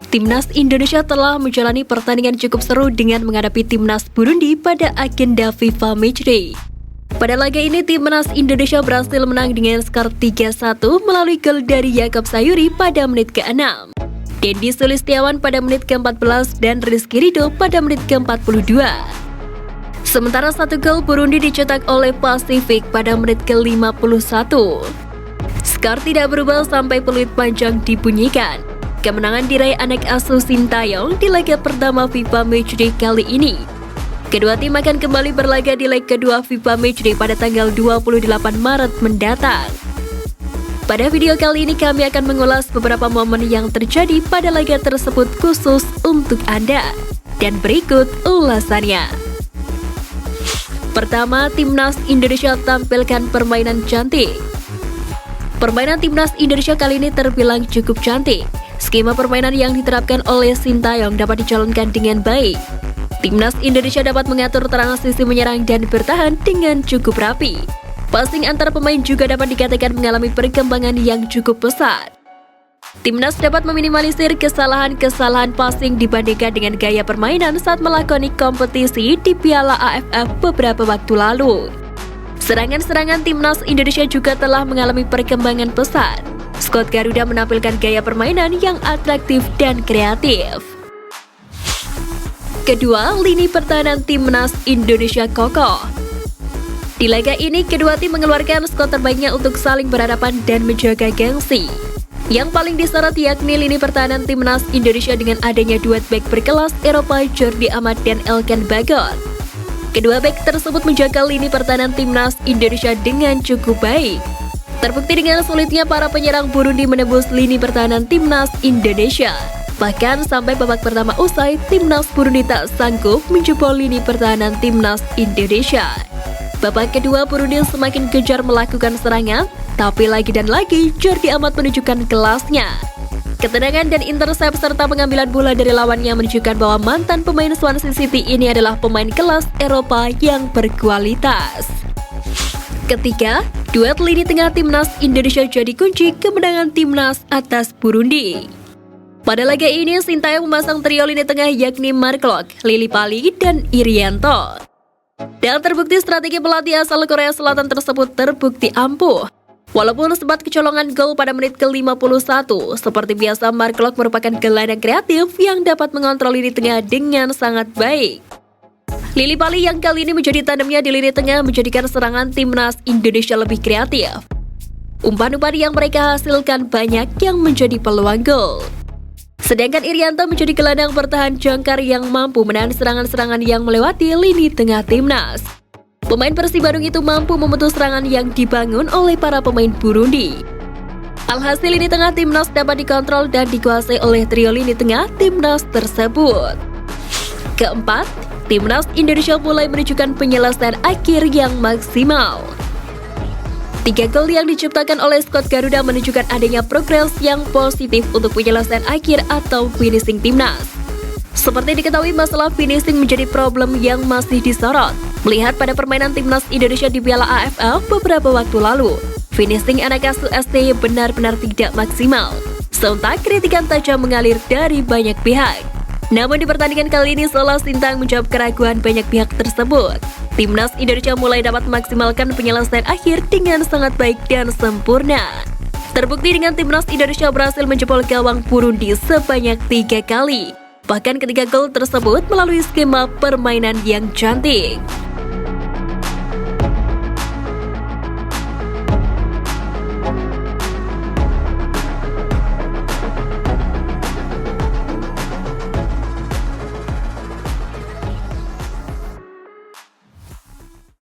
Timnas Indonesia telah menjalani pertandingan cukup seru dengan menghadapi Timnas Burundi pada agenda FIFA Matchday. Pada laga ini, Timnas Indonesia berhasil menang dengan skor 3-1 melalui gol dari Yakob Sayuri pada menit ke-6, Dendi Sulistiawan pada menit ke-14, dan Rizky Ridho pada menit ke-42. Sementara satu gol Burundi dicetak oleh Pasifik pada menit ke-51. Skor tidak berubah sampai peluit panjang dibunyikan. Kemenangan diraih anak asuh Sintayong di laga pertama FIFA Matchday kali ini. Kedua tim akan kembali berlaga di leg kedua FIFA Matchday pada tanggal 28 Maret mendatang. Pada video kali ini kami akan mengulas beberapa momen yang terjadi pada laga tersebut khusus untuk Anda. Dan berikut ulasannya. Pertama, Timnas Indonesia tampilkan permainan cantik. Permainan Timnas Indonesia kali ini terbilang cukup cantik. Skema permainan yang diterapkan oleh Sintayong dapat dijalankan dengan baik. Timnas Indonesia dapat mengatur transisi menyerang dan bertahan dengan cukup rapi. Passing antar pemain juga dapat dikatakan mengalami perkembangan yang cukup pesat. Timnas dapat meminimalisir kesalahan-kesalahan passing dibandingkan dengan gaya permainan saat melakoni kompetisi di Piala AFF beberapa waktu lalu. Serangan-serangan Timnas Indonesia juga telah mengalami perkembangan pesat. Skuad Garuda menampilkan gaya permainan yang atraktif dan kreatif. Kedua, lini pertahanan Timnas Indonesia kokoh. Di laga ini, kedua tim mengeluarkan skuad terbaiknya untuk saling berhadapan dan menjaga gengsi. Yang paling disorot yakni lini pertahanan Timnas Indonesia dengan adanya duet bek berkelas Eropa Jordi Amat dan Elkan Bagot. Kedua bek tersebut menjaga lini pertahanan Timnas Indonesia dengan cukup baik. Terbukti dengan sulitnya para penyerang Burundi menembus lini pertahanan Timnas Indonesia. Bahkan sampai babak pertama usai, Timnas Burundi tak sanggup menjebol lini pertahanan Timnas Indonesia. Babak kedua, Burundi semakin gencar melakukan serangan, tapi lagi dan lagi Jordi Amat menunjukkan kelasnya. Ketenangan dan intersep serta pengambilan bola dari lawannya menunjukkan bahwa mantan pemain Swansea City ini adalah pemain kelas Eropa yang berkualitas. Ketiga, duet lini tengah Timnas Indonesia jadi kunci kemenangan Timnas atas Burundi. Pada laga ini, Sintayong memasang trio lini tengah yakni Mark Locke, Lily Pali, dan Irianto. Dan terbukti strategi pelatih asal Korea Selatan tersebut terbukti ampuh. Walaupun sempat kecolongan gol pada menit ke-51, seperti biasa Mark Locke merupakan gelandang kreatif yang dapat mengontrol lini tengah dengan sangat baik. Lily Pali yang kali ini menjadi tandemnya di lini tengah menjadikan serangan Timnas Indonesia lebih kreatif. Umpan-umpan yang mereka hasilkan banyak yang menjadi peluang gol. Sedangkan Irianto menjadi gelandang bertahan jangkar yang mampu menahan serangan-serangan yang melewati lini tengah Timnas. Pemain Persib Bandung itu mampu memutus serangan yang dibangun oleh para pemain Burundi. Alhasil lini tengah Timnas dapat dikontrol dan dikuasai oleh trio lini tengah Timnas tersebut. Keempat, Timnas Indonesia mulai menunjukkan penyelesaian akhir yang maksimal. 3 gol yang diciptakan oleh skuad Garuda menunjukkan adanya progres yang positif untuk penyelesaian akhir atau finishing Timnas. Seperti diketahui, masalah finishing menjadi problem yang masih disorot. Melihat pada permainan Timnas Indonesia di Piala AFF beberapa waktu lalu, finishing anak asuh STY benar-benar tidak maksimal. Sontak kritikan tajam mengalir dari banyak pihak. Namun di pertandingan kali ini seolah Sintayong menjawab keraguan banyak pihak tersebut. Timnas Indonesia mulai dapat memaksimalkan penyelesaian akhir dengan sangat baik dan sempurna. Terbukti dengan Timnas Indonesia berhasil menjebol gawang Burundi sebanyak 3 kali. Bahkan ketiga gol tersebut melalui skema permainan yang cantik.